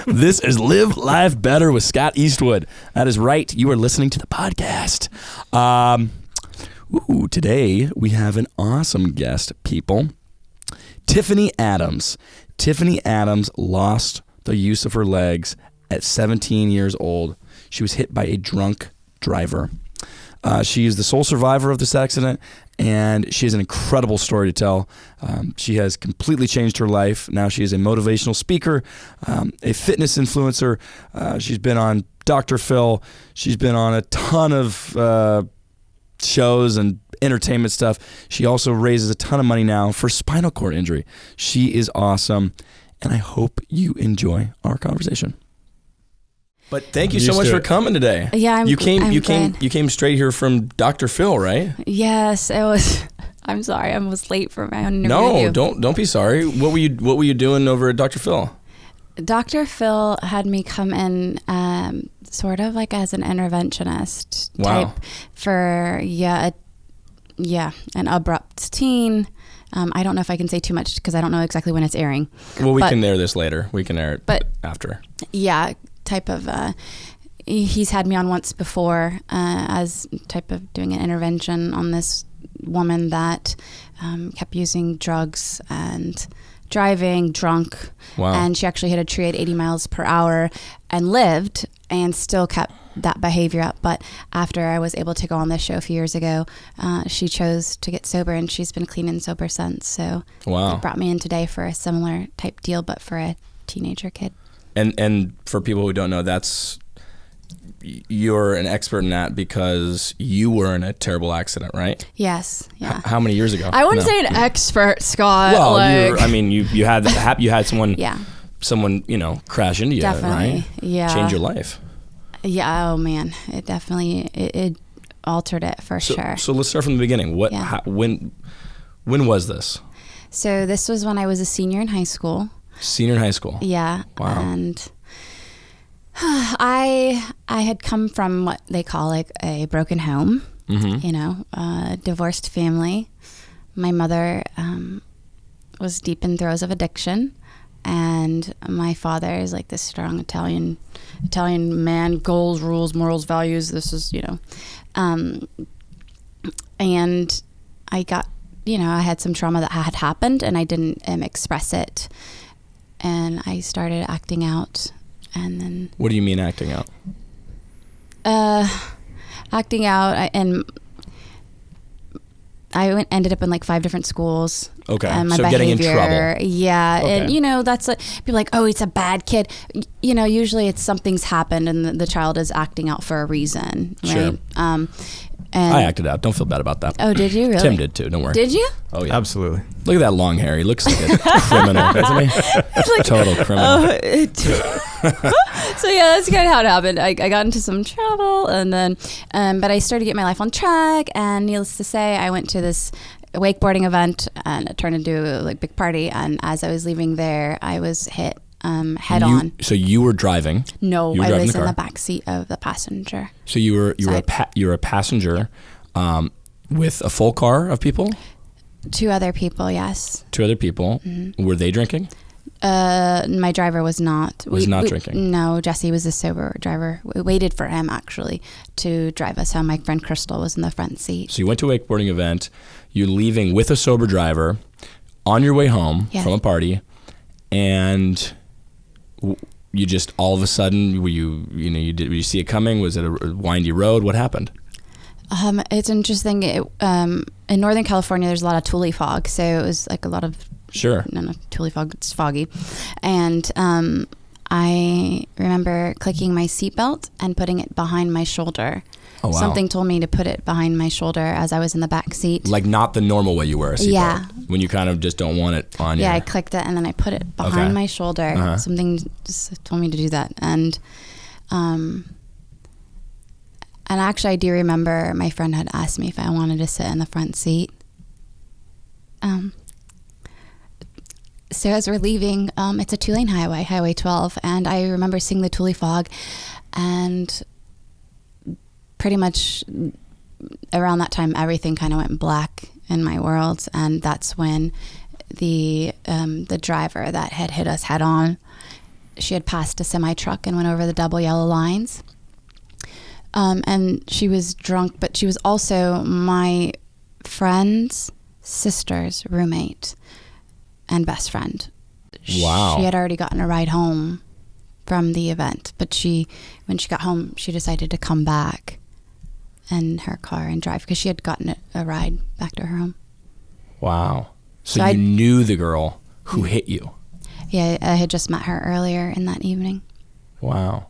This is Live Life Better with Scott Eastwood. That is right. You are listening to the podcast. Today we have an awesome guest, people. Tiphany Adams. Tiphany Adams lost the use of her legs at 17 years old. She was hit by a drunk driver. She is the sole survivor of this accident, and she has an incredible story to tell. She has completely changed her life. Now she is a motivational speaker, a fitness influencer. She's been on Dr. Phil. She's been on a ton of shows and entertainment stuff. She also raises a ton of money now for spinal cord injury. She is awesome, and I hope you enjoy our conversation. But thank you so much for coming today. Yeah, you came straight here from Dr. Phil, right? Yes, it was. I'm sorry, I was late for my own interview. No, don't be sorry. What were you doing over at Dr. Phil? Dr. Phil had me come in sort of like as an interventionist type for an abrupt teen. I don't know if I can say too much because I don't know exactly when it's airing. Well, we can air this later. We can air it after. Yeah, type of he's had me on once before as type of doing an intervention on this woman that kept using drugs and driving drunk. Wow. And she actually hit a tree at 80 miles per hour and lived and still kept that behavior up. But after I was able to go on this show a few years ago, she chose to get sober, and she's been clean and sober since. So wow. They brought me in today for a similar type deal, but for a teenager kid. And for people who don't know, you're an expert in that because you were in a terrible accident, right? Yes. Yeah. How many years ago? I wouldn't say an expert, Scott. Well, you had someone, yeah. someone crash into you, Definitely. Right? Yeah. Change your life. Yeah. Oh man, it definitely it altered it for sure. So let's start from the beginning. When was this? So this was when I was a senior in high school. Senior in high school. Yeah. Wow. And I had come from what they call like a broken home, a divorced family. My mother was deep in throes of addiction, and my father is like this strong Italian man, goals, rules, morals, values. This is, and I got, I had some trauma that had happened, and I didn't express it. And I started acting out, and then... What do you mean acting out? Acting out, and I ended up in like 5 different schools. Okay, and my so behavior, getting in trouble. Yeah, okay. And that's people like, oh, it's a bad kid. Usually it's something's happened, and the child is acting out for a reason, right? Sure. And I acted out. Don't feel bad about that. Oh, did you really? Tim did too. Don't worry. Did you? Oh yeah, absolutely. Look at that long hair. He looks like a criminal, doesn't he? Like, total criminal. So yeah, that's kind of how it happened. I got into some trouble, and then, but I started to get my life on track. And needless to say, I went to this wakeboarding event, and it turned into a like big party. And as I was leaving there, I was hit head on. So you were driving? No, I was in the back seat of the passenger. So you were a passenger with a full car of people? 2 other people, yes. 2 other people. Mm-hmm. Were they drinking? My driver was not. Drinking? No, Jesse was the sober driver. We waited for him, actually, to drive us home. My friend Crystal was in the front seat. So you went to a wakeboarding event. You're leaving with a sober driver on your way home from a party, and... You just all of a sudden, did you see it coming? Was it a windy road? What happened? It's interesting. In Northern California, there's a lot of tule fog, so it was like a lot of no tule fog. It's foggy, and I remember clicking my seatbelt and putting it behind my shoulder. Oh, wow. Something told me to put it behind my shoulder as I was in the back seat. Like not the normal way you wear a seatbelt. Yeah. When you kind of just don't want it on you. Yeah, I clicked it and then I put it behind my shoulder. Uh-huh. Something just told me to do that. And actually I do remember my friend had asked me if I wanted to sit in the front seat. So as we're leaving, it's a 2-lane highway, Highway 12, and I remember seeing the tule fog, and pretty much around that time, everything kind of went black in my world, and that's when the driver that had hit us head on, she had passed a semi truck and went over the double yellow lines. And she was drunk, but she was also my friend's sister's roommate and best friend. Wow. She had already gotten a ride home from the event, but when she got home, she decided to come back in her car and drive because she had gotten a ride back to her home. Wow. So you knew the girl who hit you? Yeah, I had just met her earlier in that evening. Wow.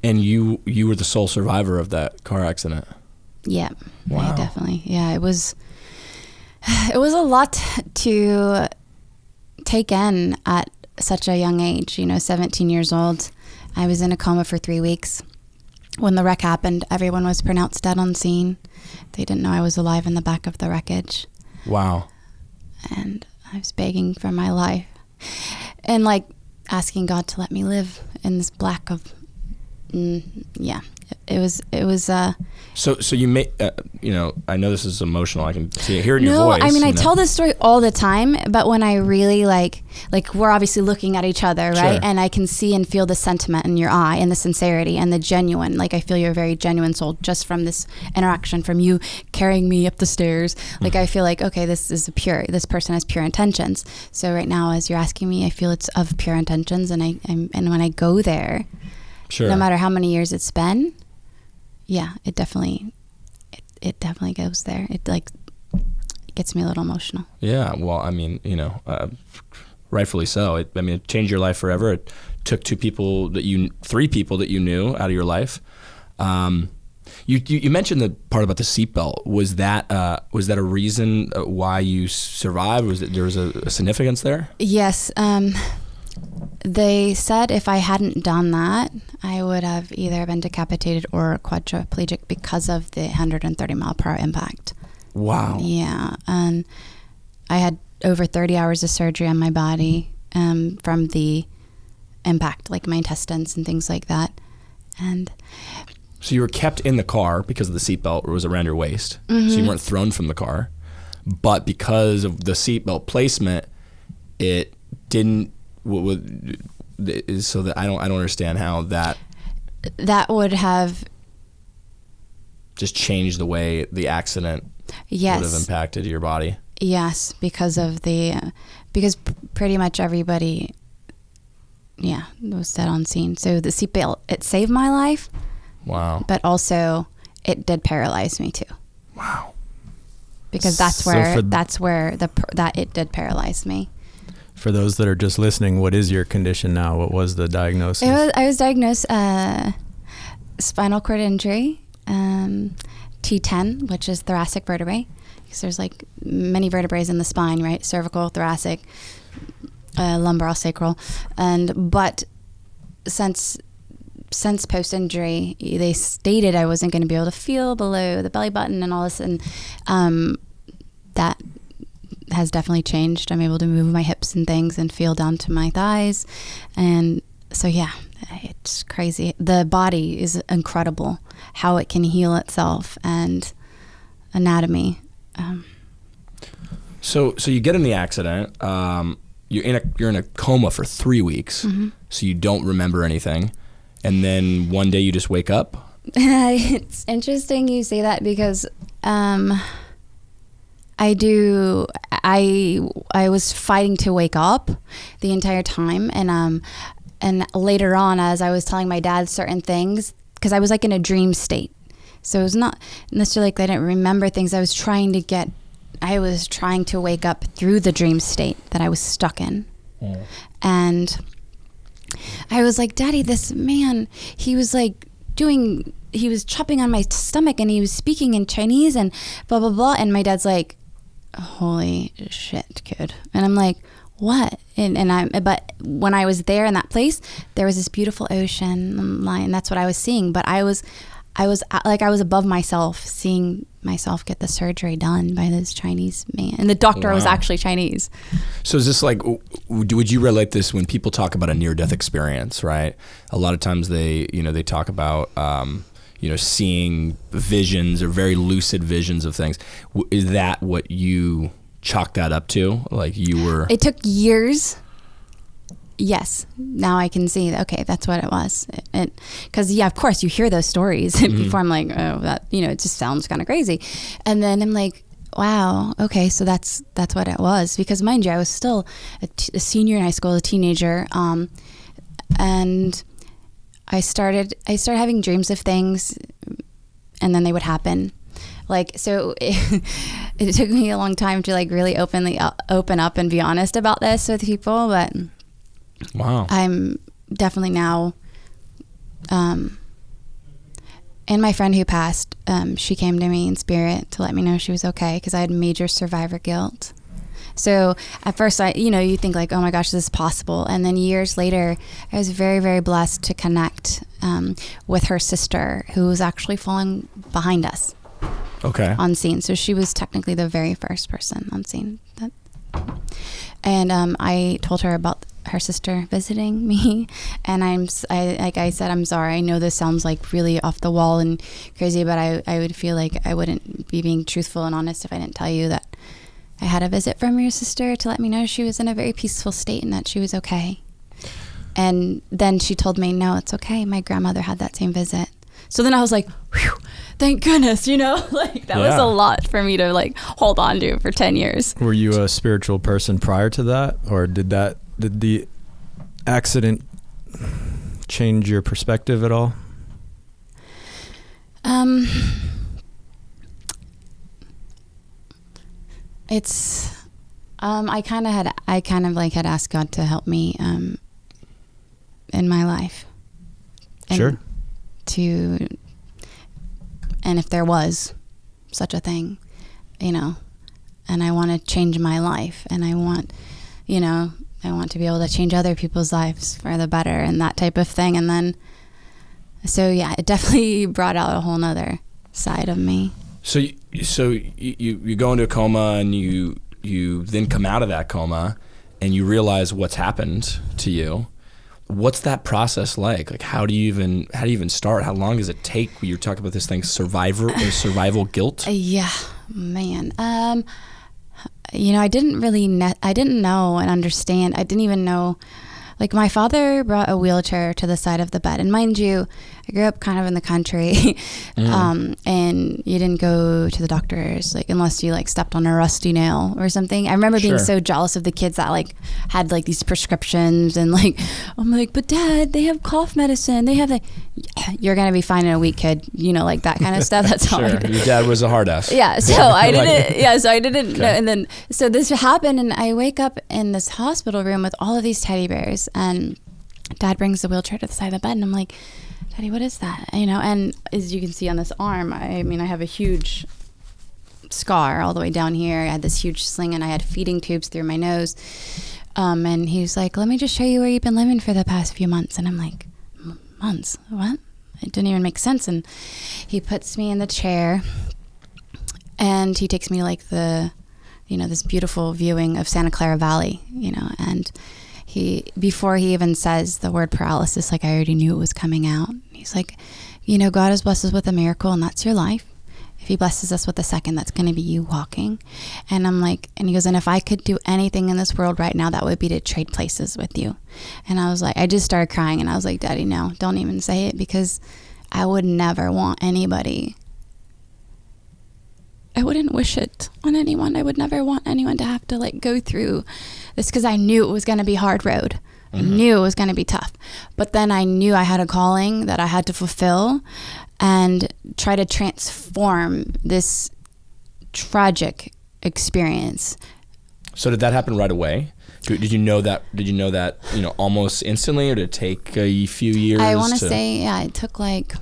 And you were the sole survivor of that car accident? Yeah. Wow. Yeah, definitely. Yeah, it was a lot to take in at such a young age, 17 years old. I was in a coma for 3 weeks. When the wreck happened, everyone was pronounced dead on scene. They didn't know I was alive in the back of the wreckage. Wow. And I was begging for my life and like asking God to let me live in this black of, it was So you may, I know this is emotional. I can see it here in your voice. No, I mean, I tell this story all the time, but when I really like we're obviously looking at each other, right? Sure. And I can see and feel the sentiment in your eye and the sincerity and the genuine, I feel you're a very genuine soul just from this interaction, from you carrying me up the stairs. I feel like, okay, this person has pure intentions. So right now, as you're asking me, I feel it's of pure intentions. And and when I go there, sure, no matter how many years it's been, yeah, it definitely goes there. It gets me a little emotional. Yeah, well, I mean, rightfully so. It changed your life forever. It took three people that you knew out of your life. You mentioned the part about the seatbelt. Was that a reason why you survived? There was a significance there? Yes. They said if I hadn't done that, I would have either been decapitated or quadriplegic because of the 130 mile per hour impact. Wow. Yeah. And I had over 30 hours of surgery on my body from the impact, like my intestines and things like that. And so you were kept in the car because of the seatbelt was around your waist. Mm-hmm. So you weren't thrown from the car. But because of the seatbelt placement, it didn't. So that I don't understand how that would have just changed the way the accident would have impacted your body. Yes, because pretty much everybody, was dead on scene. So the seatbelt, it saved my life. Wow. But also it did paralyze me too. Wow. Because that's where it did paralyze me. For those that are just listening, what is your condition now? What was the diagnosis? I was diagnosed spinal cord injury, T10, which is thoracic vertebrae, because there's many vertebrae in the spine, right? Cervical, thoracic, lumbar, sacral, but since post-injury, they stated I wasn't going to be able to feel below the belly button and all this, and that has definitely changed. I'm able to move my hips and things and feel down to my thighs. And so, it's crazy. The body is incredible, how it can heal itself and anatomy. So you get in the accident. You're in a coma for 3 weeks. Mm-hmm. So you don't remember anything. And then one day you just wake up. It's interesting you say that because, I was fighting to wake up the entire time, and later on, as I was telling my dad certain things, because I was in a dream state, so it was not necessarily I didn't remember things. I was trying to wake up through the dream state that I was stuck in, and I was like, Daddy, this man, he was chopping on my stomach and he was speaking in Chinese and blah blah blah, and my dad's like, holy shit, kid. And I'm like, what? But when I was there in that place, there was this beautiful ocean line. That's what I was seeing. But I was above myself, seeing myself get the surgery done by this Chinese man. And the doctor was actually Chinese. So is this would you relate this when people talk about a near-death experience, right? A lot of times they talk about, seeing visions or very lucid visions of things. Is that what you chalk that up to? You were... It took years yes, now I can see that, okay, that's what it was. Because of course you hear those stories before. I'm like, oh, that, it just sounds kind of crazy. And then I'm like, wow, okay, so that's what it was. Because mind you, I was still a senior in high school, a teenager, and I started having dreams of things, and then they would happen. Like, so it took me a long time to like really open up and be honest about this with people, but wow, I'm definitely now, and my friend who passed, she came to me in spirit to let me know she was okay, because I had major survivor guilt. So at first you think like, oh my gosh, this is possible. And then years later, I was very, very blessed to connect with her sister, who was actually falling behind us. Okay. On scene. So she was technically the very first person on scene. And I told her about her sister visiting me, and I said, I'm sorry, I know this sounds like really off the wall and crazy, but I would feel like I wouldn't be being truthful and honest if I didn't tell you that I had a visit from your sister to let me know she was in a very peaceful state and that she was okay. And then she told me, no, it's okay, my grandmother had that same visit. So then I was like, whew, thank goodness, like that was a lot for me to like hold on to for 10 years. Were you a spiritual person prior to that, or did the accident change your perspective at all? It's I kind of had asked God to help me in my life. And sure. And if there was such a thing, and I want to change my life, and I want to be able to change other people's lives for the better and that type of thing. And then, so yeah, it definitely brought out a whole nother side of me. So you go into a coma, and you then come out of that coma, and you realize what's happened to you. What's that process like? Like, how do you even start? How long does it take? You're talking about this thing, survival guilt. Yeah, man. I didn't know and understand. I didn't even know. Like, my father brought a wheelchair to the side of the bed, and mind you, I grew up kind of in the country, and you didn't go to the doctors like unless you like stepped on a rusty nail or something. I remember being so jealous of the kids that like had like these prescriptions, and like I'm like, but Dad, they have cough medicine. They have the you're gonna be fine in a week, kid. Like that kind of stuff. That's how I did. Your dad was a hard ass. Yeah, so I didn't. Yeah, so I didn't know. And then so this happened, and I wake up in this hospital room with all of these teddy bears, and Dad brings the wheelchair to the side of the bed, and I'm like, Daddy, what is that? And as you can see on this arm, I have a huge scar all the way down here. I had this huge sling, and I had feeding tubes through my nose. And he's like, let me just show you where you've been living for the past few months. And I'm like, months? What? It didn't even make sense. And he puts me in the chair, and he takes me to like this beautiful viewing of Santa Clara Valley, and before he even says the word paralysis, like I already knew it was coming out. He's like, God has blessed us with a miracle, and that's your life. If he blesses us with a second, that's going to be you walking. And I'm like, and he goes, and if I could do anything in this world right now, that would be to trade places with you. And I was like, I just started crying, and I was like, Daddy, no, don't even say it, because I would never want anybody. I wouldn't wish it on anyone. I would never want anyone to have to like go through this, because I knew it was going to be hard road. Mm-hmm. I knew it was going to be tough. But then I knew I had a calling that I had to fulfill and try to transform this tragic experience. So did that happen right away? Did you know that almost instantly, or did it take a few years? I want to say, yeah, it took like...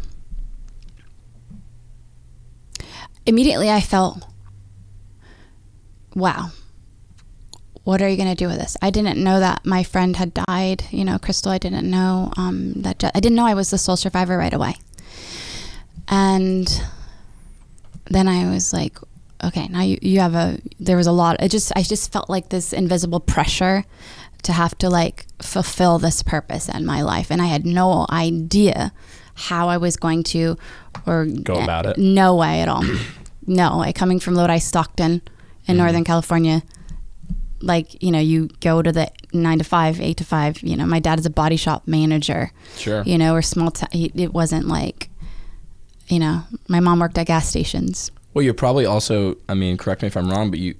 Immediately I felt, wow, what are you going to do with this? I didn't know that my friend had died, Crystal. I didn't know I didn't know I was the sole survivor right away. And then I was like, okay, now there was a lot. I just felt like this invisible pressure to have to like fulfill this purpose in my life. And I had no idea how I was going to go about it. No way at all. No, coming from Lodi, Stockton in Northern California, like, you go to the 9 to 5, 8 to 5. You know, my dad is a body shop manager. Sure. You know, or it wasn't like, you know, my mom worked at gas stations. Well, you're probably also, I mean, correct me if I'm wrong, but I'm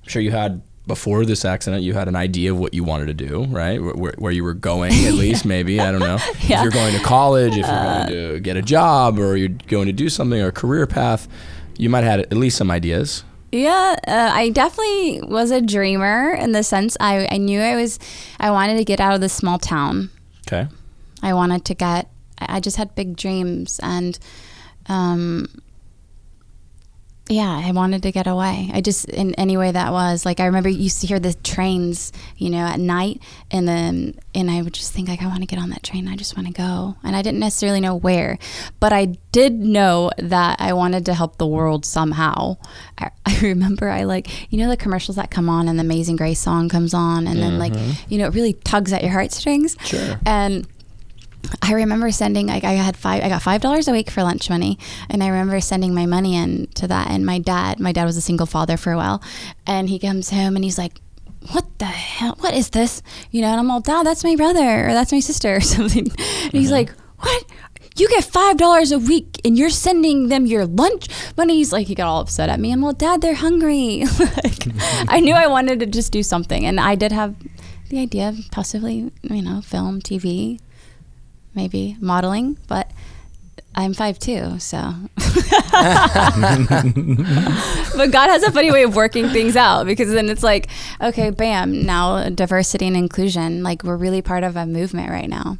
sure you had, before this accident, you had an idea of what you wanted to do, right? Where you were going, at least, maybe, I don't know. Yeah. If you're going to college, if you're going to get a job, or you're going to do something, or a career path, you might have had at least some ideas. Yeah, I definitely was a dreamer in the sense I knew I wanted to get out of this small town. Okay. I just had big dreams, and I wanted to get away. I just, in any way that was, like, I remember you used to hear the trains, you know, at night, and I would just think, like, I want to get on that train. I just want to go. And I didn't necessarily know where, but I did know that I wanted to help the world somehow. I remember you know, the commercials that come on and the Amazing Grace song comes on, and then, like, you know, it really tugs at your heartstrings. Sure. And I remember sending, like, I got $5 a week for lunch money, and I remember sending my money in to that. And my dad was a single father for a while, and he comes home and he's like, what the hell, what is this, you know? And I'm all, Dad, that's my brother, or that's my sister, or something. And he's like, what, you get $5 a week and you're sending them your lunch money? He's like, he got all upset at me. I'm all, Dad, they're hungry. Like, I knew I wanted to just do something, and I did have the idea of possibly, you know, film, TV, maybe modeling, but I'm 5'2", so. But God has a funny way of working things out, because then it's like, okay, bam, now diversity and inclusion, like, we're really part of a movement right now.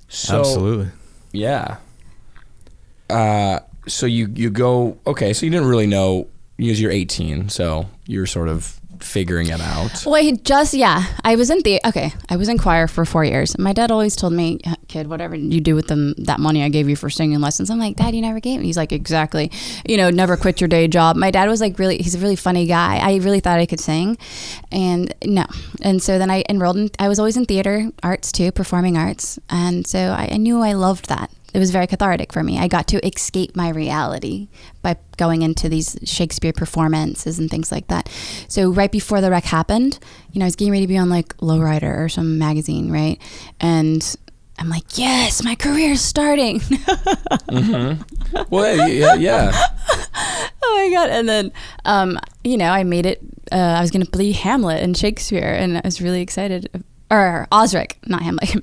So, absolutely. Yeah. So you go, okay, so you didn't really know, because you're 18, so you're sort of figuring it out. Well, I was in choir for 4 years. My dad always told me, kid, whatever you do with that money I gave you for singing lessons. I'm like, Dad, you never gave me. He's like, exactly. You know, never quit your day job. My dad was like, he's a really funny guy. I really thought I could sing, and no. And so then I enrolled I was always in theater arts too, performing arts. And so I knew I loved that. It was very cathartic for me. I got to escape my reality by going into these Shakespeare performances and things like that. So right before the wreck happened, you know, I was getting ready to be on, like, Lowrider or some magazine, right? And I'm like, yes, my career's starting. Mm-hmm. Well, yeah. Oh my God. And then, you know, I made it, I was going to play Hamlet in Shakespeare, and I was really excited. Or Osric, not Hamlet.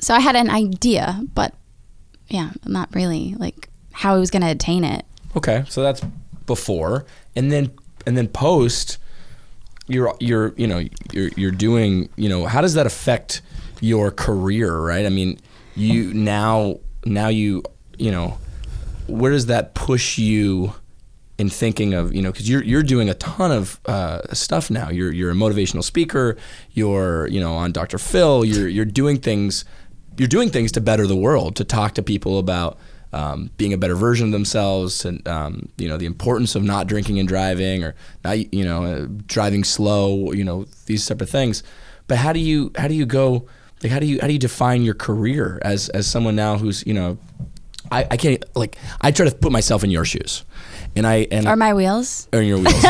So I had an idea, but yeah, not really, like, how I was going to attain it. Okay, so that's before, and then post, you're doing, you know, how does that affect your career, right? I mean, you now you know, where does that push you in thinking of, you know, because you're doing a ton of stuff now. You're a motivational speaker. You're, you know, on Dr. Phil. You're doing things. You're doing things to better the world, to talk to people about being a better version of themselves, and you know, the importance of not drinking and driving, or not, you know, driving slow, you know, these type of things. But how do you go? Like, how do you define your career as someone now who's, you know, I can't, like, I try to put myself in your shoes. Or my wheels. Or in your wheels.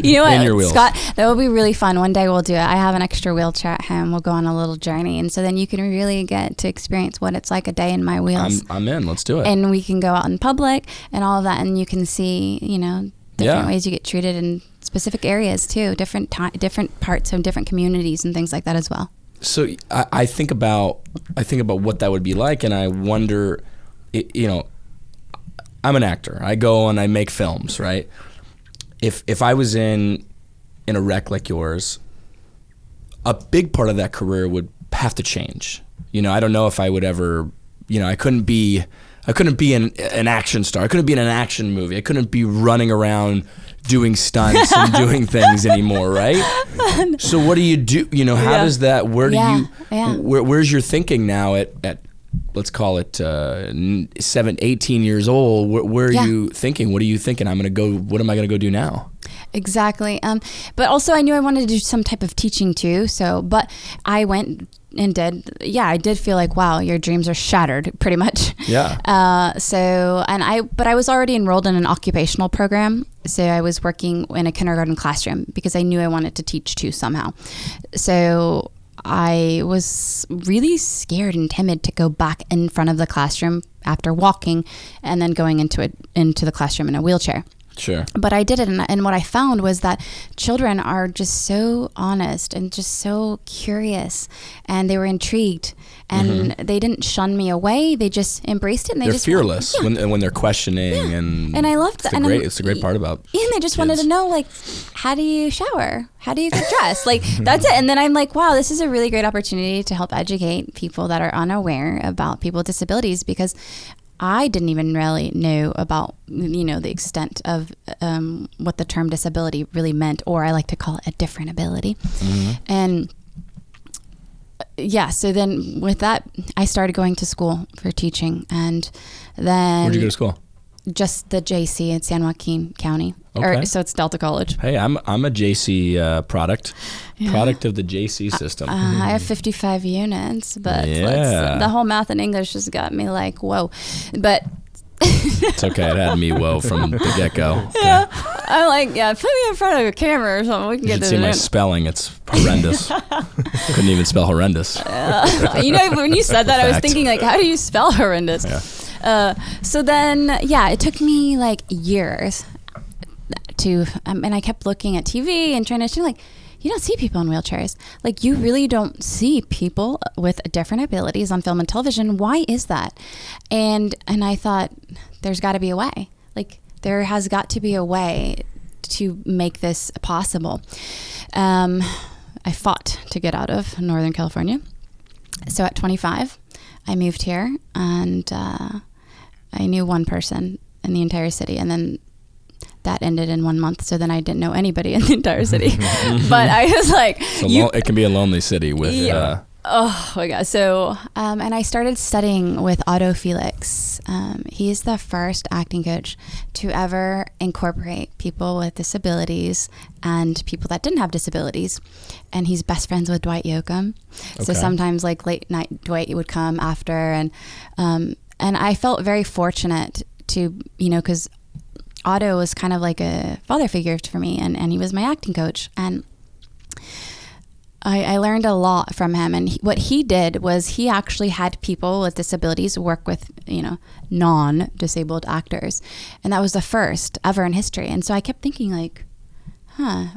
You know what, in your wheels. Scott, that will be really fun. One day we'll do it. I have an extra wheelchair at home. We'll go on a little journey. And so then you can really get to experience what it's like a day in my wheels. I'm in. Let's do it. And we can go out in public and all of that. And you can see, you know, different ways you get treated in specific areas too. Different parts of different communities and things like that as well. So I think about what that would be like. And I wonder, you know, I'm an actor. I go and I make films, right? If I was in a wreck like yours, a big part of that career would have to change. You know, I don't know if I would ever, you know, I couldn't be an action star. I couldn't be in an action movie. I couldn't be running around doing stunts and doing things anymore, right? So what do you do? You know, how does that, where's your thinking now at let's call it 18 years old, where are you thinking? What are you thinking? What am I going to go do now? Exactly. But also I knew I wanted to do some type of teaching too. So, but I went and I did feel like, wow, your dreams are shattered pretty much. Yeah. But I was already enrolled in an occupational program So I was working in a kindergarten classroom because I knew I wanted to teach too somehow. So I was really scared and timid to go back in front of the classroom after walking and then going into the classroom in a wheelchair. Sure. But I did it, and what I found was that children are just so honest and just so curious, and they were intrigued, and they didn't shun me away. They just embraced it, and they're just fearless when they're questioning, and I loved that. It's the great part about. And they just wanted to know, like, how do you shower? How do you get dressed? Like, that's it. And then I'm like, wow, this is a really great opportunity to help educate people that are unaware about people with disabilities, because I didn't even really know about, the extent of what the term disability really meant, or I like to call it a different ability. And so then with that, I started going to school for teaching. And then... Where'd you go to school? Just the JC in San Joaquin County. Okay. So it's Delta College. Hey, I'm a JC product of the JC system. I have 55 units, but the whole math and English just got me like, whoa. But it's okay. It had me whoa from the get-go. Okay. Yeah, I'm like, put me in front of a camera or something. We can get this. You should see my spelling. It's horrendous. Couldn't even spell horrendous. When you said that, I was thinking, like, how do you spell horrendous? Yeah. So then, it took me like years to, and I kept looking at TV and trying to show, like, you don't see people in wheelchairs. Like, you really don't see people with different abilities on film and television. Why is that? And I thought, there's got to be a way. Like, there has got to be a way to make this possible. I fought to get out of Northern California. So at 25, I moved here, and I knew one person in the entire city, and then that ended in 1 month. So then I didn't know anybody in the entire city. But I was like, it can be a lonely city with. Oh my God. So, and I started studying with Otto Felix. He's the first acting coach to ever incorporate people with disabilities and people that didn't have disabilities. And he's best friends with Dwight Yoakam. Okay. So sometimes, like, late night, Dwight would come after, and I felt very fortunate to, because Otto was kind of like a father figure for me, and he was my acting coach. And I learned a lot from him. And what he did was he actually had people with disabilities work with, non-disabled actors. And that was the first ever in history. And so I kept thinking, like,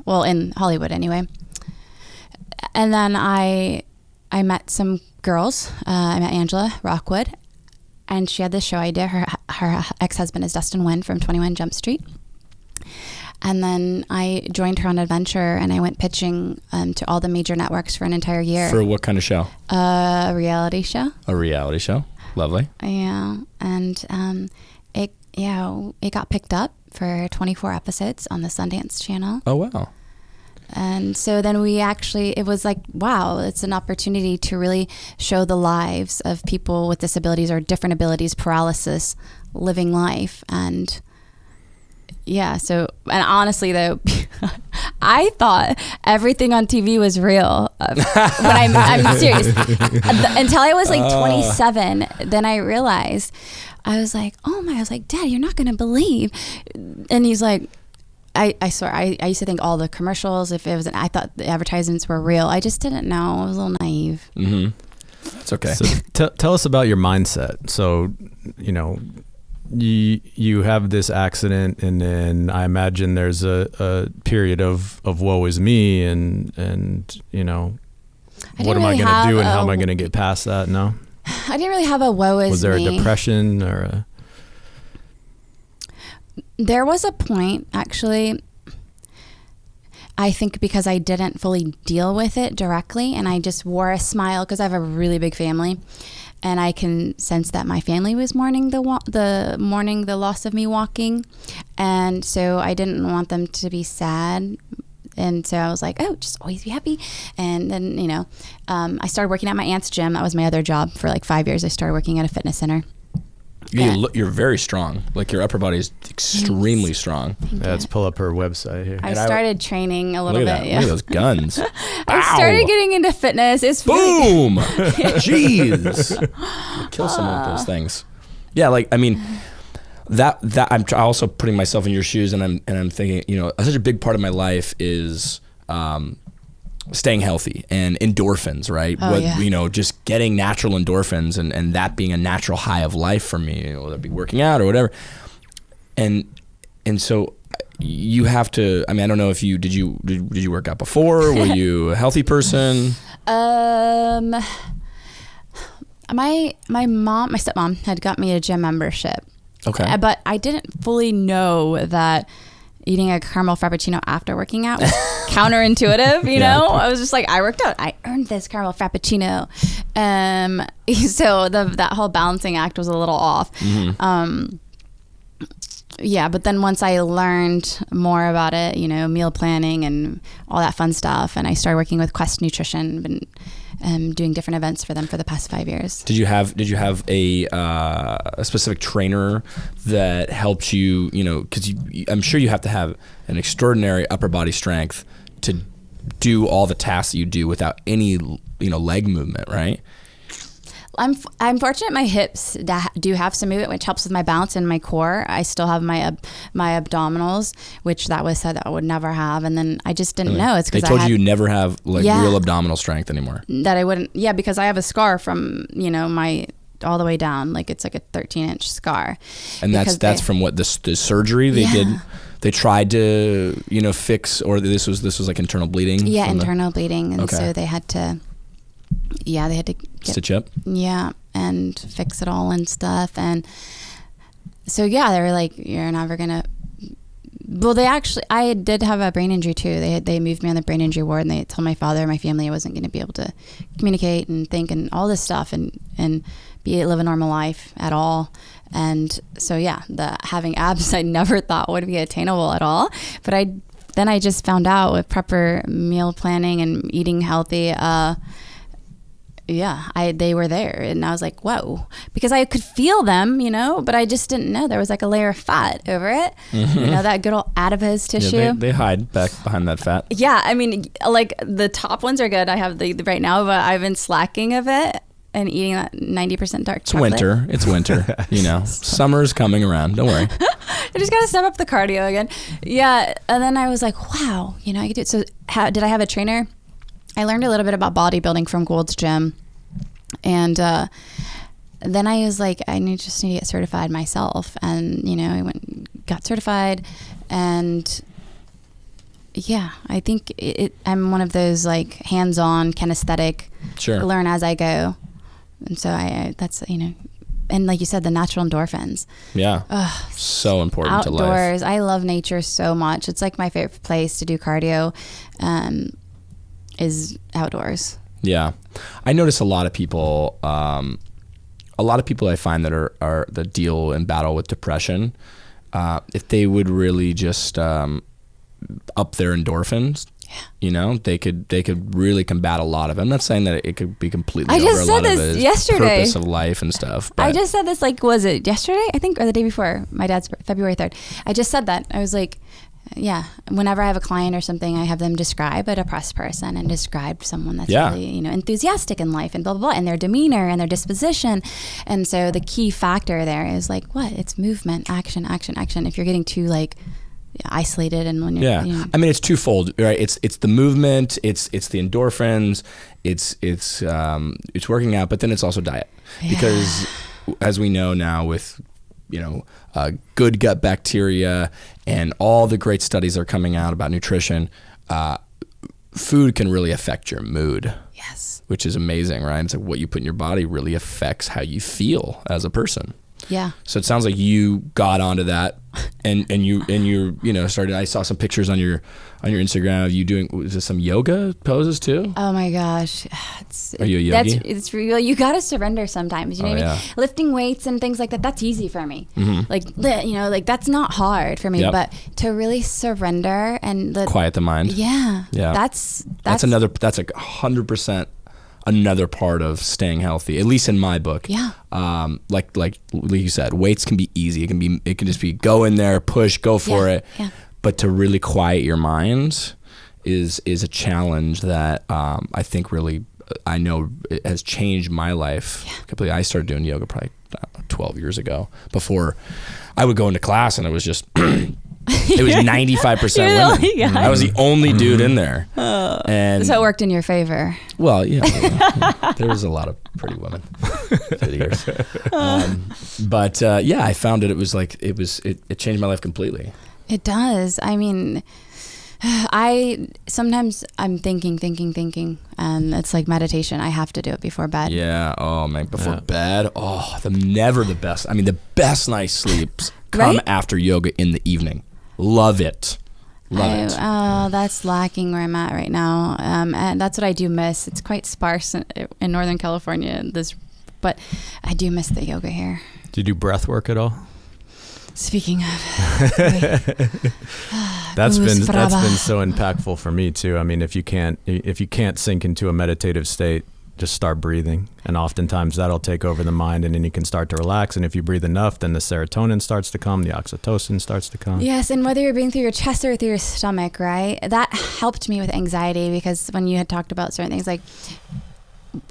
well, in Hollywood anyway. And then I met some girls. I met Angela Rockwood. And she had this show idea. Her ex-husband is Dustin Nguyen from 21 Jump Street. And then I joined her on an adventure, and I went pitching to all the major networks for an entire year. For what kind of show? A reality show. A reality show. Lovely. Yeah. And it got picked up for 24 episodes on the Sundance Channel. Oh, wow. And so then it was like, wow, it's an opportunity to really show the lives of people with disabilities or different abilities, paralysis, living life. And and honestly though, I thought everything on TV was real. I'm serious. Until I was like 27, then I realized, I was like, Dad, you're not going to believe. And he's like, I swear, I used to think all the commercials, I thought the advertisements were real. I just didn't know. I was a little naive. Mm-hmm. It's okay. So tell us about your mindset. So, you have this accident, and then I imagine there's a period of woe is me, and what am I going to do, and how am I going to get past that? No? I didn't really have a woe is me. Was there a depression or a... There was a point, actually, I think because I didn't fully deal with it directly, and I just wore a smile because I have a really big family, and I can sense that my family was mourning the loss of me walking, and so I didn't want them to be sad. And so I was like, oh, just always be happy. And then, I started working at my aunt's gym. That was my other job for like 5 years. I started working at a fitness center. You're very strong. Like, your upper body is extremely strong. Let's pull up her website here. I started training a little bit. Look at those guns. I started getting into fitness. It's boom. Jeez. Kill someone with those things. Yeah, like, I mean, that I'm also putting myself in your shoes, and I'm thinking, you know, such a big part of my life is staying healthy and endorphins, right? You know, just getting natural endorphins and that being a natural high of life for me, you know, whether it be working out or whatever. And so you have to, I mean, I don't know if did you work out before? Were you a healthy person? My stepmom had got me a gym membership. Okay. But I didn't fully know that eating a caramel frappuccino after working out was counterintuitive, you know? I was just like, I worked out. I earned this caramel frappuccino. So that whole balancing act was a little off. Mm-hmm. But then once I learned more about it, you know, meal planning and all that fun stuff, and I started working with Quest Nutrition, been doing different events for them for the past 5 years. Did you have a specific trainer that helped you, you know, because I'm sure you have to have an extraordinary upper body strength to do all the tasks that you do without any, you know, leg movement, right? I'm fortunate my hips do have some movement, which helps with my balance and my core. I still have my abdominals, which that was said that I would never have. And then I just didn't know. It's because they told you never have real abdominal strength anymore. That I wouldn't. Yeah, because I have a scar from, you know, my all the way down. Like it's like a 13-inch scar. And that's from what the surgery they did. They tried to, you know, fix, or this was like internal bleeding. Yeah, internal bleeding. And so they had to. Yeah, they had to stitch up. Yeah, and fix it all and stuff. And so, yeah, they were like, you're never going to... Well, I did have a brain injury too. They moved me on the brain injury ward, and they told my father and my family I wasn't going to be able to communicate and think and all this stuff and live a normal life at all. And so, yeah, having abs I never thought would be attainable at all. But then I just found out with proper meal planning and eating healthy, they were there, and I was like, whoa, because I could feel them, you know, but I just didn't know there was like a layer of fat over it. Mm-hmm. You know, that good old adipose tissue. Yeah, they hide back behind that fat. Yeah, I mean, like the top ones are good. I have the right now, but I've been slacking of it and eating that 90% dark chocolate. It's winter, you know, summer's coming around. Don't worry. I just got to step up the cardio again. Yeah, and then I was like, wow, you know, I could do it. So did I have a trainer? I learned a little bit about bodybuilding from Gold's Gym. And then I was like, I just need to get certified myself. And, you know, I got certified. And, yeah, I think I'm one of those, like, hands-on, kinesthetic, learn as I go. And so that's, you know, and like you said, the natural endorphins. Yeah. So important to life. Outdoors. I love nature so much. It's like my favorite place to do cardio is outdoors. Yeah. I notice a lot of people I find that deal and battle with depression, if they would really just up their endorphins, you know, they could really combat a lot of it. I'm not saying that it could be completely over a lot of it. Yesterday. Purpose of life and stuff. But I just said this, like, was it yesterday? I think, or the day before, my dad's February 3rd. I just said that. I was like, yeah, whenever I have a client or something, I have them describe a depressed person and describe someone that's really, you know, enthusiastic in life and blah, blah, blah, and their demeanor and their disposition. And so the key factor there is like, what? It's movement, action, action, action. If you're getting too, like, isolated and when you're, you know. I mean, it's twofold, right? It's the movement, it's the endorphins, it's working out, but then it's also diet. Because as we know now with, you know, good gut bacteria and all the great studies that are coming out about nutrition, food can really affect your mood. Yes. Which is amazing, right? It's like what you put in your body really affects how you feel as a person. Yeah. So it sounds like you got onto that and you know, started. I saw some pictures on your Instagram of you doing, was this some yoga poses too? Oh my gosh. Are you a yogi? It's real. You got to surrender sometimes. You know what I mean? Lifting weights and things like that, that's easy for me. Mm-hmm. Like, you know, like that's not hard for me, but to really surrender and quiet the mind. Yeah. That's like 100% another part of staying healthy, at least in my book. Yeah. Like you said, weights can be easy. It can just be go in there, push, go for it. Yeah. But to really quiet your mind is a challenge that I think really, I know it has changed my life completely. I started doing yoga probably 12 years ago, before I would go into class and it was just, it was 95% women. I was the only dude in there. And so it worked in your favor. well, yeah, there was a lot of pretty women through the years. But I found it was like, it changed my life completely. It does. I mean, sometimes I'm thinking, and it's like meditation. I have to do it before bed. Yeah. Oh man, before bed. Oh, never the best. I mean, the best night's sleeps come after yoga in the evening. Love it. Love it. That's lacking where I'm at right now. And that's what I do miss. It's quite sparse in Northern California. But I do miss the yoga here. Do you do breath work at all? Speaking of, that's been so impactful for me too. I mean, if you can't sink into a meditative state, just start breathing, and oftentimes that'll take over the mind, and then you can start to relax. And if you breathe enough, then the serotonin starts to come, the oxytocin starts to come. Yes, and whether you're breathing through your chest or through your stomach, right? That helped me with anxiety, because when you had talked about certain things, like